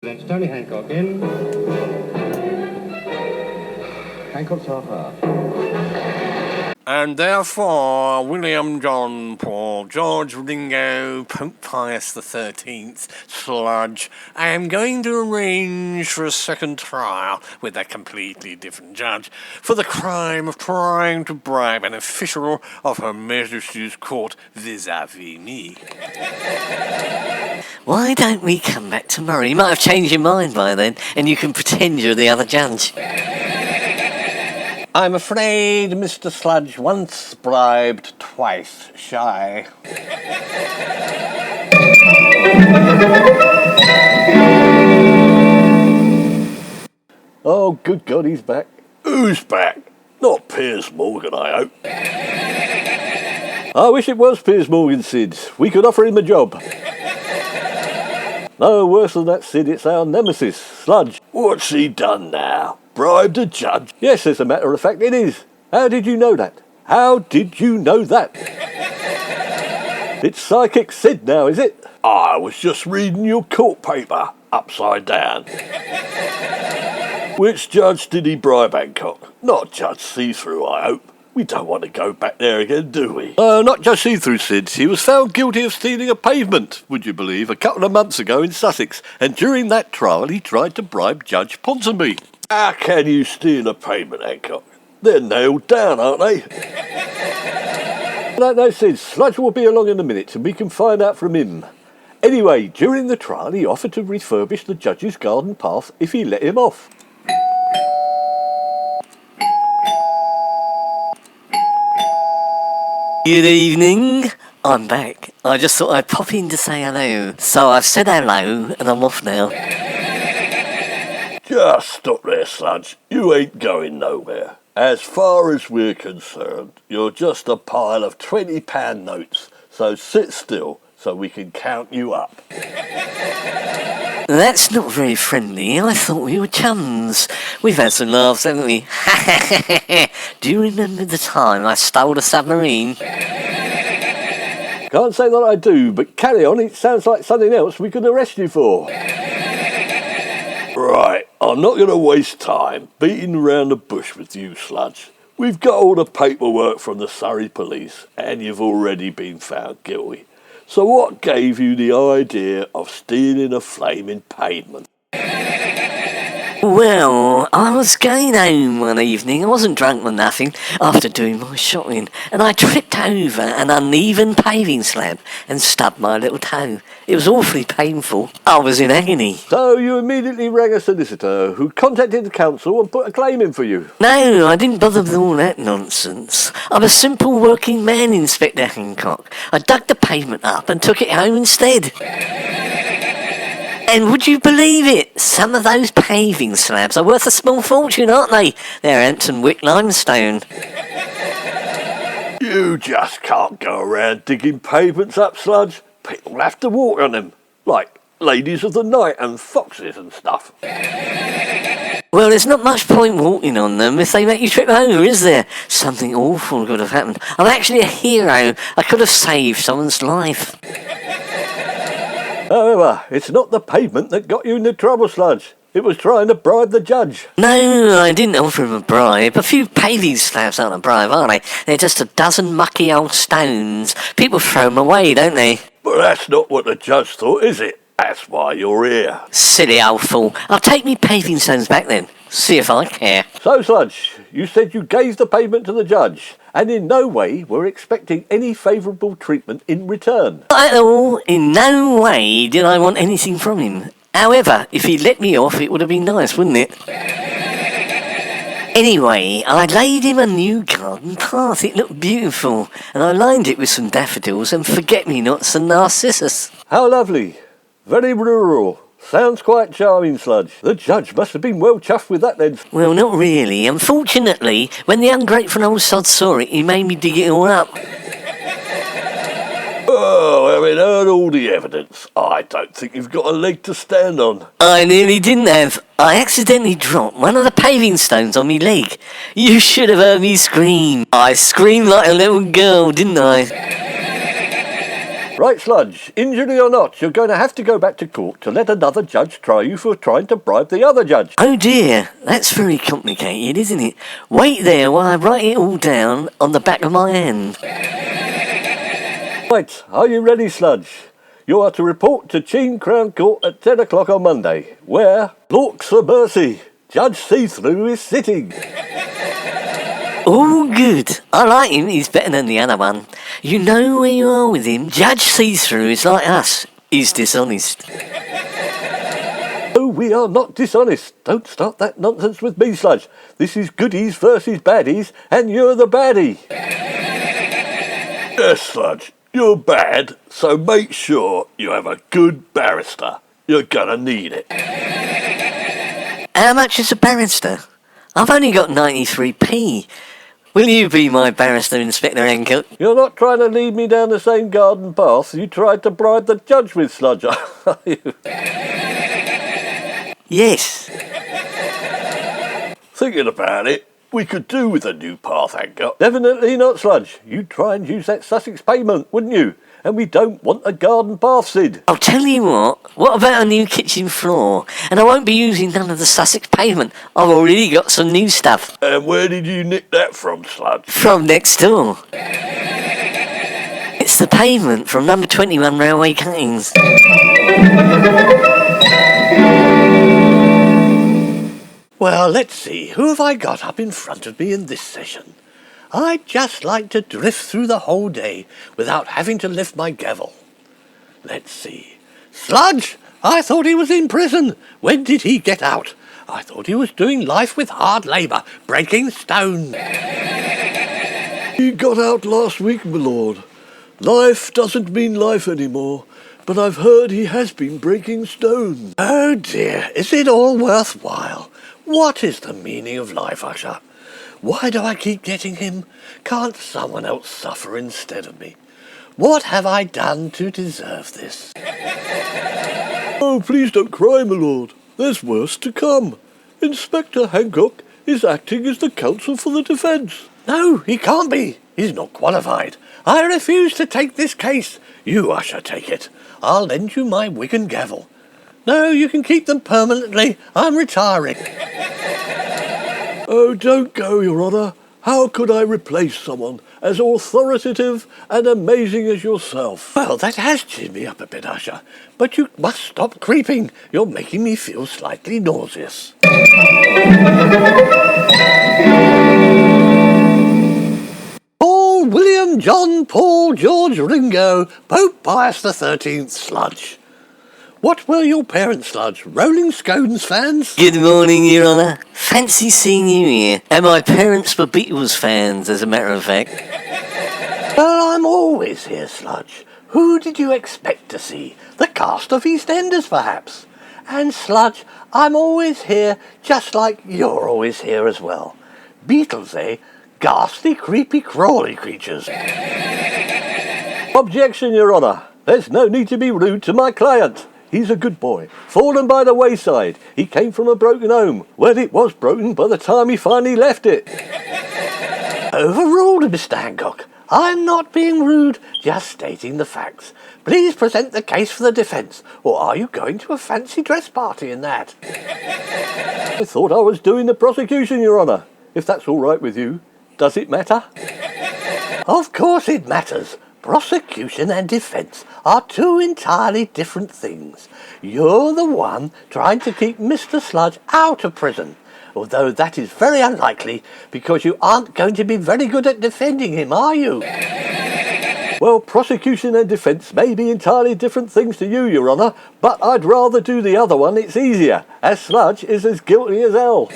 That's Tony Hancock in. Hancock's half-hour. And therefore, William John Paul George Ringo Pope Pius XIII Sludge, I am going to arrange for a second trial with a completely different judge for the crime of trying to bribe an official of Her Majesty's court vis-a-vis me. Why don't we come back tomorrow? You might have changed your mind by then, and you can pretend you're the other judge. I'm afraid Mr. Sludge once bribed, twice shy. Oh, good God, he's back. Who's back? Not Piers Morgan, I hope. I wish it was Piers Morgan, Sid. We could offer him a job. No, worse than that, Sid, it's our nemesis, Sludge. What's he done now? Bribed a judge? Yes, as a matter of fact, it is. How did you know that? How did you know that? It's Psychic Sid now, is it? I was just reading your court paper, upside down. Which judge did he bribe, Hancock? Not Judge See-Through, I hope. We don't want to go back there again, do we? Not just See-Through, Sid. He was found guilty of stealing a pavement, would you believe, a couple of months ago in Sussex. And during that trial, he tried to bribe Judge Ponsonby. How can you steal a pavement, Hancock? They're nailed down, aren't they? No, Sid. Sludge will be along in a minute, and we can find out from him. Anyway, during the trial, he offered to refurbish the judge's garden path if he let him off. Good evening. I'm back. I just thought I'd pop in to say hello. So I've said hello, and I'm off now. Just stop there, Sludge. You ain't going nowhere. As far as we're concerned, you're just a pile of £20 notes. So sit still so we can count you up. That's not very friendly. I thought we were chums. We've had some laughs, haven't we? Do you remember the time I stole a submarine? Can't say that I do, but carry on. It sounds like something else we could arrest you for. Right, I'm not going to waste time beating around the bush with you, Sludge. We've got all the paperwork from the Surrey police, and you've already been found guilty. So what gave you the idea of stealing a flaming pavement? Well, I was going home one evening. I wasn't drunk or nothing after doing my shopping, and I tripped over an uneven paving slab and stubbed my little toe. It was awfully painful. I was in agony. So you immediately rang a solicitor who contacted the council and put a claim in for you? No, I didn't bother with all that nonsense. I'm a simple working man, Inspector Hancock. I dug the pavement up and took it home instead. And would you believe it? Some of those paving slabs are worth a small fortune, aren't they? They're Hampton Wick limestone. You just can't go around digging pavements up, Sludge. People have to walk on them, like ladies of the night and foxes and stuff. Well, there's not much point walking on them if they make you trip over, is there? Something awful could have happened. I'm actually a hero. I could have saved someone's life. However, it's not the pavement that got you into trouble, Sludge. It was trying to bribe the judge. No, I didn't offer him a bribe. A few paving slabs aren't a bribe, are they? They're just a dozen mucky old stones. People throw them away, don't they? But that's not what the judge thought, is it? That's why you're here. Silly old fool. I'll take me paving stones back then. See if I care. So, Sludge, you said you gave the pavement to the judge, and in no way were expecting any favourable treatment in return. Not at all. In no way did I want anything from him. However, if he let me off, it would have been nice, wouldn't it? Anyway, I laid him a new garden path. It looked beautiful, and I lined it with some daffodils and forget-me-nots and narcissus. How lovely. Very rural. Sounds quite charming, Sludge. The judge must have been well chuffed with that then. Well, not really. Unfortunately, when the ungrateful old sod saw it, he made me dig it all up. Oh, having heard all the evidence, I don't think you've got a leg to stand on. I nearly didn't have. I accidentally dropped one of the paving stones on me leg. You should have heard me scream. I screamed like a little girl, didn't I? Right, Sludge, injury or not, you're going to have to go back to court to let another judge try you for trying to bribe the other judge. Oh dear, that's very complicated, isn't it? Wait there while I write it all down on the back of my hand. Right, are you ready, Sludge? You are to report to Cheyne Crown Court at 10 o'clock on Monday, where, Lorks a mercy, Judge See-Through is sitting. Oh, good. I like him. He's better than the other one. You know where you are with him. Judge See-Through is like us. He's dishonest. Oh, we are not dishonest. Don't start that nonsense with me, Sludge. This is goodies versus baddies, and you're the baddie. Yes, Sludge, you're bad, so make sure you have a good barrister. You're gonna need it. How much is a barrister? I've only got 93p. Will you be my barrister, Inspector Hancock? You're not trying to lead me down the same garden path you tried to bribe the judge with, Sludge, are you? Yes. Thinking about it, we could do with a new path, Hancock. Definitely not, Sludge. You'd try and use that Sussex pavement, wouldn't you? And we don't want a garden path, Sid. I'll tell you what about a new kitchen floor? And I won't be using none of the Sussex pavement. I've already got some new stuff. And where did you nick that from, Sludge? From next door. It's the pavement from number 21 Railway Cuttings. Well, let's see. Who have I got up in front of me in this session? I'd just like to drift through the whole day without having to lift my gavel. Let's see. Sludge! I thought he was in prison. When did he get out? I thought he was doing life with hard labour, breaking stone. He got out last week, my lord. Life doesn't mean life anymore, but I've heard he has been breaking stone. Oh dear, is it all worthwhile? What is the meaning of life, Usher? Why do I keep getting him? Can't someone else suffer instead of me? What have I done to deserve this? Oh, please don't cry, my lord. There's worse to come. Inspector Hancock is acting as the counsel for the defence. No, he can't be. He's not qualified. I refuse to take this case. You, Usher, take it. I'll lend you my wig and gavel. No, you can keep them permanently. I'm retiring. Oh, don't go, Your Honour. How could I replace someone as authoritative and amazing as yourself? Well, that has cheered me up a bit, Usher. But you must stop creeping. You're making me feel slightly nauseous. Paul, William, John, Paul, George, Ringo, Pope Pius XIII, Sludge. What were your parents, Sludge? Rolling Stones fans? Good morning, Your Honour. Fancy seeing you here. And my parents were Beatles fans, as a matter of fact. Well, I'm always here, Sludge. Who did you expect to see? The cast of EastEnders, perhaps? And, Sludge, I'm always here, just like you're always here as well. Beatles, eh? Ghastly, creepy, crawly creatures. Objection, Your Honour. There's no need to be rude to my client. He's a good boy, fallen by the wayside. He came from a broken home. Well, it was broken by the time he finally left it. Overruled, Mr. Hancock. I'm not being rude, just stating the facts. Please present the case for the defence, or are you going to a fancy dress party in that? I thought I was doing the prosecution, Your Honour. If that's all right with you, does it matter? Of course it matters. Prosecution and defence are two entirely different things. You're the one trying to keep Mr. Sludge out of prison, although that is very unlikely because you aren't going to be very good at defending him, are you? Well, prosecution and defence may be entirely different things to you, Your Honour, but I'd rather do the other one. It's easier, as Sludge is as guilty as hell.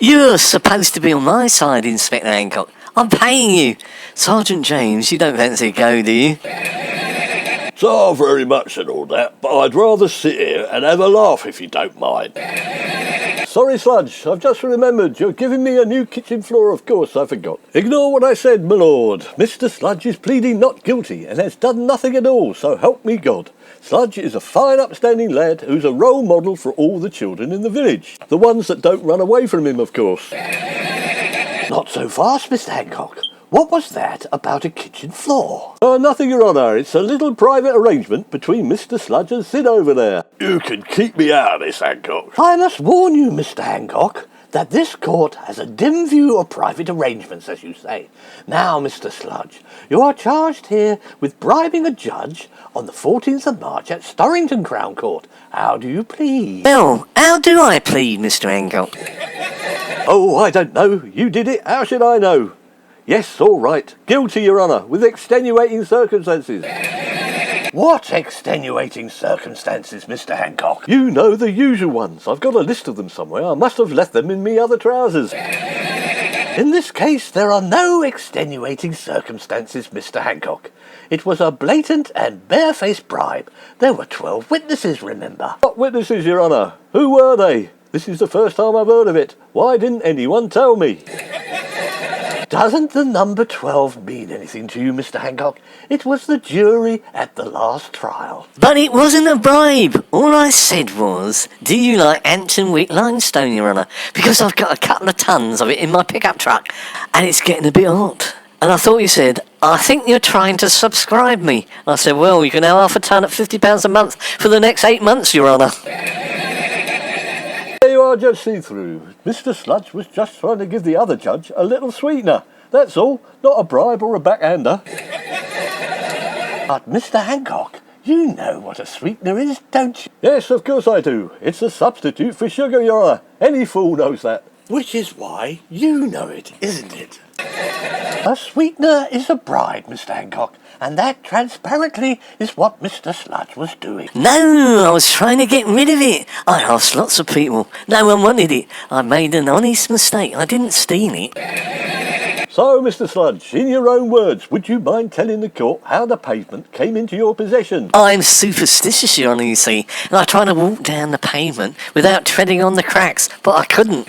You're supposed to be on my side, Inspector Hancock. I'm paying you. Sergeant James, you don't fancy a go, do you? So very much and all that, but I'd rather sit here and have a laugh if you don't mind. Sorry, Sludge, I've just remembered. You're giving me a new kitchen floor, of course, I forgot. Ignore what I said, my lord. Mr. Sludge is pleading not guilty and has done nothing at all, so help me God. Sludge is a fine, upstanding lad who's a role model for all the children in the village. The ones that don't run away from him, of course. Not so fast, Mr. Hancock. What was that about a kitchen floor? Nothing, Your Honour. It's a little private arrangement between Mr. Sludge and Sid over there. You can keep me out of this, Hancock. I must warn you, Mr. Hancock, that this court has a dim view of private arrangements, as you say. Now, Mr. Sludge, you are charged here with bribing a judge on the 14th of March at Storrington Crown Court. How do you plead? Well, how do I plead, Mr. Hancock? Oh, I don't know. You did it. How should I know? Yes, all right. Guilty, Your Honour, with extenuating circumstances. What extenuating circumstances, Mr. Hancock? You know, the usual ones. I've got a list of them somewhere. I must have left them in me other trousers. In this case, there are no extenuating circumstances, Mr. Hancock. It was a blatant and barefaced bribe. There were 12 witnesses, remember? What witnesses, Your Honour? Who were they? This is the first time I've heard of it. Why didn't anyone tell me? Doesn't the number 12 mean anything to you, Mr. Hancock? It was the jury at the last trial. But it wasn't a bribe. All I said was, do you like Hampton Wick limestone, Your Honour? Because I've got a couple of tons of it in my pickup truck, and it's getting a bit hot. And I thought you said, I think you're trying to subscribe me. I said, well, you can have half a ton at £50 a month for the next 8 months, Your Honour. There you are, Judge See-Through. Mr. Sludge was just trying to give the other judge a little sweetener. That's all, not a bribe or a backhander. But, Mr. Hancock, you know what a sweetener is, don't you? Yes, of course I do. It's a substitute for sugar, Your Honour. Any fool knows that. Which is why you know it, isn't it? A sweetener is a bribe, Mr. Hancock, and that transparently is what Mr. Sludge was doing. No, I was trying to get rid of it. I asked lots of people. No one wanted it. I made an honest mistake. I didn't steal it. So, Mr. Sludge, in your own words, would you mind telling the court how the pavement came into your possession? I'm superstitious, Your Honour, you see, and I tried to walk down the pavement without treading on the cracks, but I couldn't.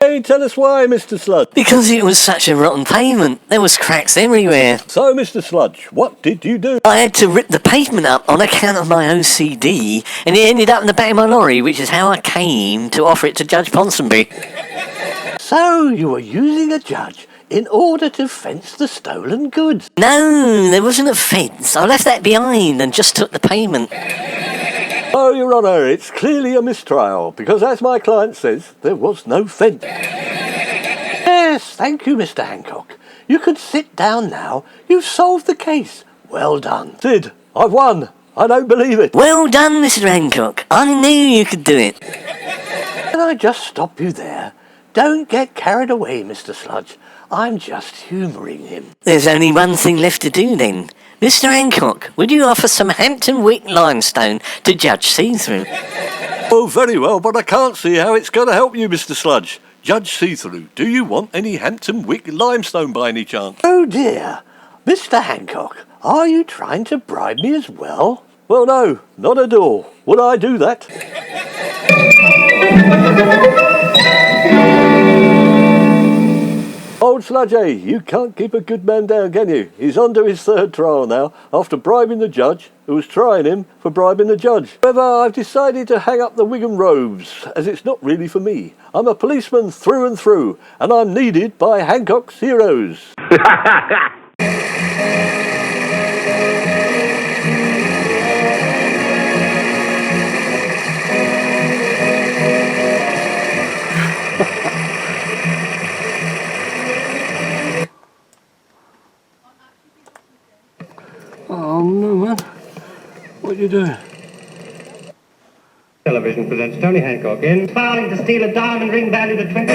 Hey, tell us why, Mr. Sludge. Because it was such a rotten pavement. There was cracks everywhere. So, Mr. Sludge, what did you do? I had to rip the pavement up on account of my OCD, and it ended up in the back of my lorry, which is how I came to offer it to Judge Ponsonby. So, you were using a judge in order to fence the stolen goods? No, there wasn't a fence. I left that behind and just took the payment. Oh, Your Honour, it's clearly a mistrial, because as my client says, there was no fence. Yes, thank you, Mr. Hancock. You can sit down now. You've solved the case. Well done. Sid, I've won. I don't believe it. Well done, Mr. Hancock. I knew you could do it. Can I just stop you there? Don't get carried away, Mr. Sludge. I'm just humouring him. There's only one thing left to do then. Mr. Hancock, would you offer some Hampton Wick limestone to Judge See-Through? Oh, very well, but I can't see how it's going to help you, Mr. Sludge. Judge See-Through, do you want any Hampton Wick limestone by any chance? Oh dear. Mr. Hancock, are you trying to bribe me as well? Well, no, not at all. Would I do that? Old Sludge, you can't keep a good man down, can you? He's on to his third trial now, after bribing the judge, who was trying him for bribing the judge. However, I've decided to hang up the Wigan robes, as it's not really for me. I'm a policeman through and through, and I'm needed by Hancock's heroes. Oh no, man. What are you doing? Television presents Tony Hancock in Fouling to steal a diamond ring valued at 20.